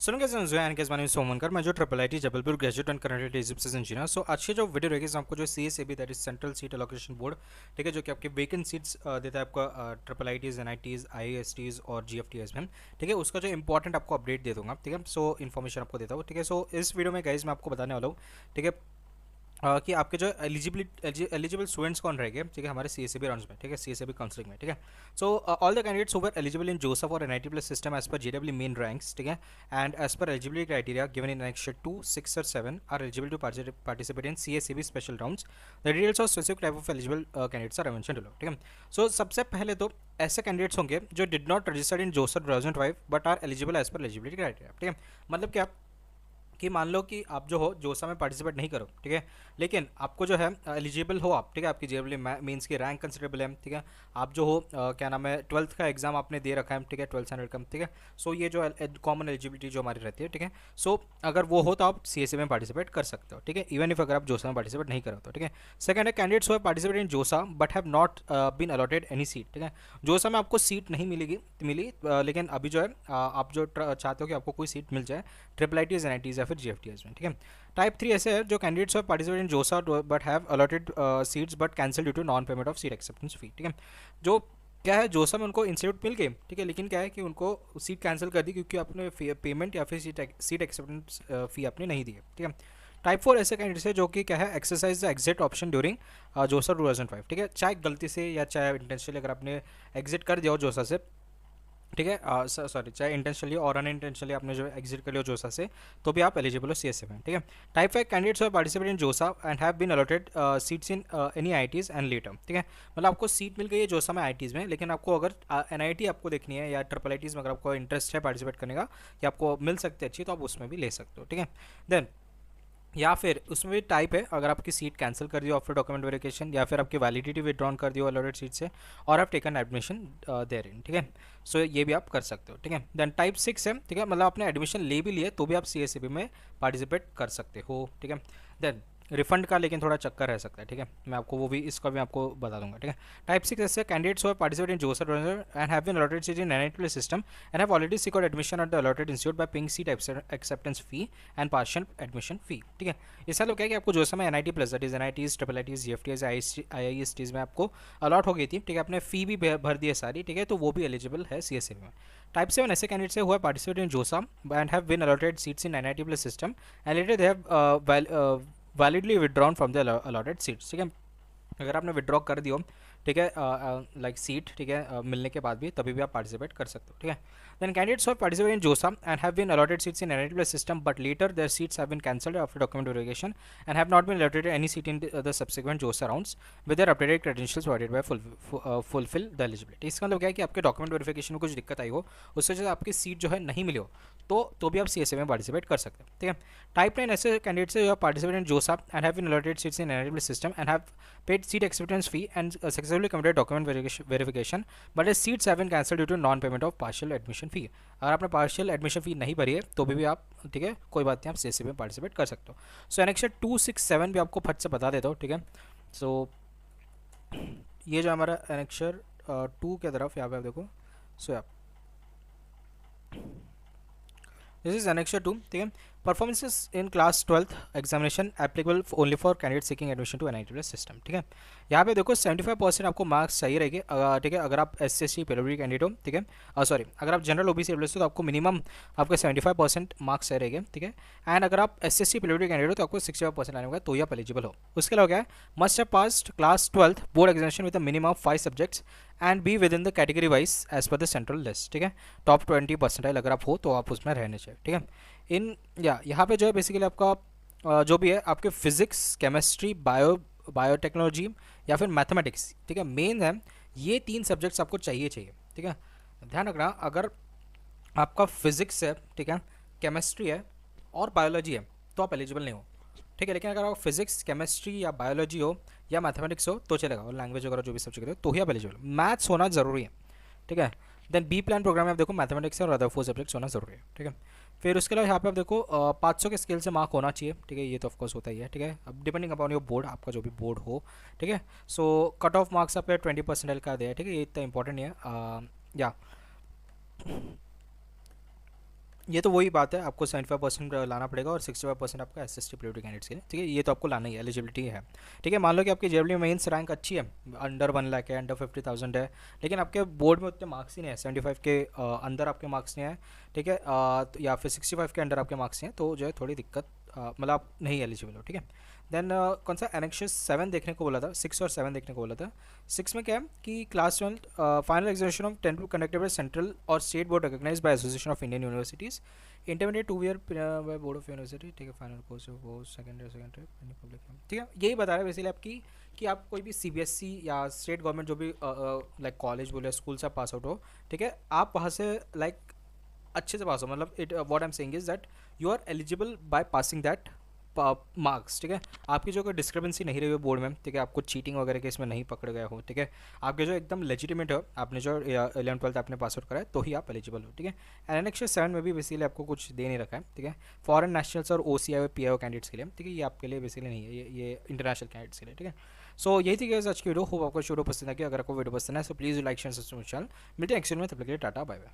सुनो कैसे एंड कैसे मानी सोमनकर मैं जो triple I Jabalpur graduate and currently इजिप्सिस इंजीनियर। सो आज की जो वीडियो रहेगी आपको जो C S A B that is central seat allocation board, ठीक है, जो कि आपके वेकेंट सीट्स देता है आपका triple I Ts, N I Ts, I S Ts और जी एफ टी एस में, ठीक है, उसका जो इंपॉर्टेंट आपको अपडेट दे दूंगा, ठीक है। सो इन्फॉर्मेशन आपको देता हूँ, ठीक है। सो इस वीडियो में गाइज मैं आपको बताने वाला हूँ, ठीक है, कि आपके जो एलिजिबल स्टूडेंट्स कौन रहेंगे, ठीक है, हमारे C S C B rounds में, ठीक है, C S C B counselling में, ठीक है। So all the candidates who were eligible in Joseph और N I T plus system as per J W main ranks, ठीक है, and as per eligibility criteria given in annexure 2, 6 और 7 are eligible to participate in C S C B special rounds. The details of specific type of eligible candidates are mention below, ठीक है। सो सबसे पहले तो ऐसे candidates होंगे जो did not registered in JoSAA 2005 but are eligible as per eligibility criteria, ठीक है। मतलब क्या कि मान लो कि आप जो हो जोसा में पार्टिसिपेट नहीं करो, ठीक है, लेकिन आपको जो है एलिजिबल हो आप, ठीक है, आपकी जेबली मीन्स की रैंक कंसिडरेबल है, ठीक है, आप जो हो क्या नाम है 12th का एग्जाम आपने दे रखा है, ठीक है, 12th स्टैंडर्ड का, ठीक है। सो ये जो कॉमन एलिजिबिलिटी जो हमारी रहती है, ठीक है। सो अगर वो हो तो आप सी एस में पार्टिसिपेट कर सकते हो, ठीक है, इवन इफ अगर आप जोसा में पार्टिसिपेट नहीं करो तो, ठीक है। सेकंड है candidates who have participate in JoSAA but have not been allotted any seat, ठीक है। जोसा में आपको सीट नहीं मिली लेकिन अभी जो है आप जो चाहते हो कि आपको कोई सीट मिल जाए triple I Ts, N I Ts या फिर जी एफ टी एस में, ठीक है। टाइप 3 ऐसे है जो candidates of participate in JoSAA but have allotted seats but cancel due to non payment of seat acceptance fee, ठीक है। जो क्या है जोसा में उनको इंस्टीट्यूट मिल गए, ठीक है, लेकिन क्या है कि उनको सीट कैंसिल कर दी क्योंकि आपने पेमेंट या फिर सीट एक्सेप्टेंस फी आपने नहीं दी है, ठीक है। टाइप 4 ऐसे कैंडिडेट्स है जो कि क्या है exercise the exit option during जोसा 2005, ठीक है, चाहे गलती से या चाहे इंटेंशनली अगर आपने एग्जिट कर दिया हो जोसा से, ठीक है, सॉरी, चाहे इंटेंशनली और अनइंटेंशनली आपने जो एग्जिट कर लिया जोसा से, तो भी आप एलिजिबल हो सी एस में, ठीक है। Type 5 candidates have participate in जोसा and have been allotted seats in any IITs and later, ठीक है। मतलब आपको सीट मिल गई है जोसा में आई टीज में, लेकिन आपको अगर एन आई टी आपको देखनी है या ट्रिपल आई टीज में अगर आपको इंटरेस्ट है पार्टिसिपेट करने का या आपको मिल सकती है अच्छी, तो आप उसमें भी ले सकते हो, ठीक है। देन या फिर उसमें भी टाइप है अगर आपकी सीट कैंसिल कर दियो आफ्टर डॉक्यूमेंट वेरिफिकेशन या फिर आपकी वैलिडिटी विड्रॉन कर दियो अलॉटेड सीट से और आप टेकन एडमिशन देर इन, ठीक है। सो ये भी आप कर सकते हो, ठीक है। देन टाइप 6 है, ठीक है, मतलब आपने एडमिशन ले भी लिए तो भी आप सी एस सी बी में पार्टिसिपेट कर सकते हो, ठीक है। देन रिफंड का लेकिन थोड़ा चक्कर रह सकता है, ठीक है, मैं आपको वो भी इसका भी आपको बता दूंगा, ठीक है। टाइप 6 ऐसे कैंडिडेट्स हु पार्टिसिपेट इन जोसा and have been allotted seat in NIT system and have already secured admission at the allotted institute by paying seat acceptance fee and partial admission fee, ठीक है। इसका मतलब क्या है कि आपको जोसा में N I T plus that is N I Ts, triple I Ts, G F T S, I I S Ts में आपको अलॉट हो गई थी, ठीक है, आपने फी भी भर दी है सारी, ठीक है, तो वो भी एलिजिबल है सी एस में। टाइप 7 ऐसे कैंडिडेट्स हुआ पार्टिसिपेट इन जोसा and have been allotted seats in N I T plus system and later they have validly withdrawn from the allotted seats, ठीक है। अगर आपने विड्रॉ कर दियो, ठीक है, लाइक सीट, ठीक है, मिलने के बाद भी तभी भी आप पार्टिसिपेट कर सकते हो, ठीक है। Then candidates have participate in जोसा and have been allotted seats in NIT plus system but later their seats have been cancelled after document verification and have not been allotted any seat in the subsequent JoSAA rounds with their updated credentials provided by fulfil the eligibility. इसका मतलब क्या है कि आपके document verification में कुछ दिक्कत आई हो, उससे वजह से आपकी सीट जो है नहीं मिली हो, तो भी आप सी एस ए में पार्टिसिपेट कर सकते हैं, ठीक है। टाइप 9 ऐसे कैंडिडेट्स है जो पार्टिसिपेट इन जोसा and have been allotted seats in NIT plus system and have paid seat acceptance fee and successfully completed document verification but his seats have been cancelled due to non payment of partial admission fee। अगर आपने partial admission फी नहीं भरी है तो भी आप, ठीक है, कोई बात नहीं, आप सी में पार्टिसिपेट कर सकते हो। सो एनेक्सर 2, 6, 7 भी आपको फट से बता देता हूँ, ठीक है। सो ये जो हमारा एनेक्सर 2 के तरफ यहाँ पे आप देखो, सो आप दिस इज annexure 2, ठीक है। Performances in class 12th examination applicable only for candidate seeking admission to NIT system, ठीक है। यहाँ पे देखो 75% आपको मार्क्स चाहिए रहेंगे, ठीक है, अगर आप एस सी पीडब्ल्यूडी कैंडिडेट हो, ठीक है, सॉरी, अगर आप जनरल ओबीसी हो तो आपको मिनिमम आपके 75% मार्क्स चाहिए रहेंगे, ठीक है। एंड अगर आप एस सी पीडब्ल्यूडी कैंडिडेट हो तो आपको 65% आने होगा तो ही आप एलिजिबल हो। उसके अलावा क्या है, must have passed class 12th board examination with minimum of 5 subjects and be with in the category wise as per the central list, ठीक है। टॉप 20% अगर आप हो तो आप उसमें रहने चाहिए, ठीक है। इन यहाँ पे जो है बेसिकली आपका जो भी है आपके फिजिक्स, केमिस्ट्री, बायोटेक्नोलॉजी या फिर मैथमेटिक्स, ठीक है, मेन है ये 3 सब्जेक्ट्स आपको चाहिए, ठीक है। ध्यान रखना अगर आपका फिजिक्स है, ठीक है, केमिस्ट्री है और बायोलॉजी है तो आप एलिजिबल नहीं हो, ठीक है। लेकिन अगर आप फिजिक्स, केमिस्ट्री या बायोलॉजी हो या मैथमेटिक्स हो तो चलेगा, और लैंग्वेज वगैरह जो भी सब्जेक्ट हो तो ही आप एलिजिबल। मैथ्स होना ज़रूरी है, ठीक है। देन बी प्लान प्रोग्राम में आप देखो मैथमेटिक्स और अदर 4 सब्जेक्ट्स होना जरूरी है, ठीक है। फिर उसके अलावा यहाँ पे आप देखो 500 के स्केल से मार्क होना चाहिए, ठीक है, ये तो ऑफकोर्स होता ही है, ठीक है। अब डिपेंडिंग अपॉन योर बोर्ड, आपका जो भी बोर्ड हो, ठीक है। सो कट ऑफ मार्क्स आपके 20% का दिया है, ठीक है, ये इतना इंपॉर्टेंट नहीं है, या ये तो वही बात है, आपको 75% लाना पड़ेगा और 65% आपका S S T priority candidates के लिए, ठीक है। ये तो आपको लाना ही, एलिजिबिलिटी है, ठीक है। मान लो कि आपकी जेडब्ल्यू मेंस रैंक अच्छी है, अंडर 1 लाख है, अंडर 50,000 है, लेकिन आपके बोर्ड में उतने मार्क्स ही नहीं है, 75 के अंदर आपके मार्क्स नहीं है, ठीक है, या फिर 65 के अंडर आपके मार्क्स नहीं है, तो जो है थोड़ी दिक्कत, मतलब आप नहीं एलिजिबल हो, ठीक है। देन कौन सा एनेक्शस 7 देखने को बोला था, 6 और 7 देखने को बोला था। 6 में क्या है कि class 12 final examination of 10 conducted by central और state board recognised by association of Indian universities, intermediate 2 year by board of university, ठीक है। फाइनल कोर्स वो सेकेंड ईयर पब्लिक, ठीक है। यही बता रहा है बेसिकली आपकी कि आप कोई भी सीबीएसई या स्टेट गवर्नमेंट जो भी लाइक कॉलेज बोले, स्कूल से आप पास आउट हो, ठीक है, आप वहाँ से लाइक अच्छे से पास हो, मतलब it what I am saying is that you are eligible by passing that marks, ठीक है। आपकी जो कोई डिस्क्रिपेंसी नहीं रही हो बोर्ड में, ठीक है, आपको चीटिंग वगैरह के इसमें नहीं पकड़ गए हो, ठीक है, आपके जो एकदम लेजिटिमेट हो, आपने जो 11th 12th आपने पास आउट करा है, तो ही आप एलिजिबल हो, ठीक है। एंड एनेक्स 7 में भी बेसिकली आपको कुछ दे नहीं रखा है, ठीक है, फॉरेन नेशनल्स और OCI और PIO कैंडिडेट्स के लिए, ठीक है, ये आपके लिए बेसिकली नहीं है, ये इंटरनेशनल कैंडिडेट्स के लिए, ठीक है। सो यही थी गाइस आज की वीडियो, होप आपको वीडियो पसंद आ गया। अगर आपको वीडियो पसंद है तो please like share subscribe channel. मिलते हैं नेक्स्ट वीडियो में, तब तक के लिए टाटा बाय बाय।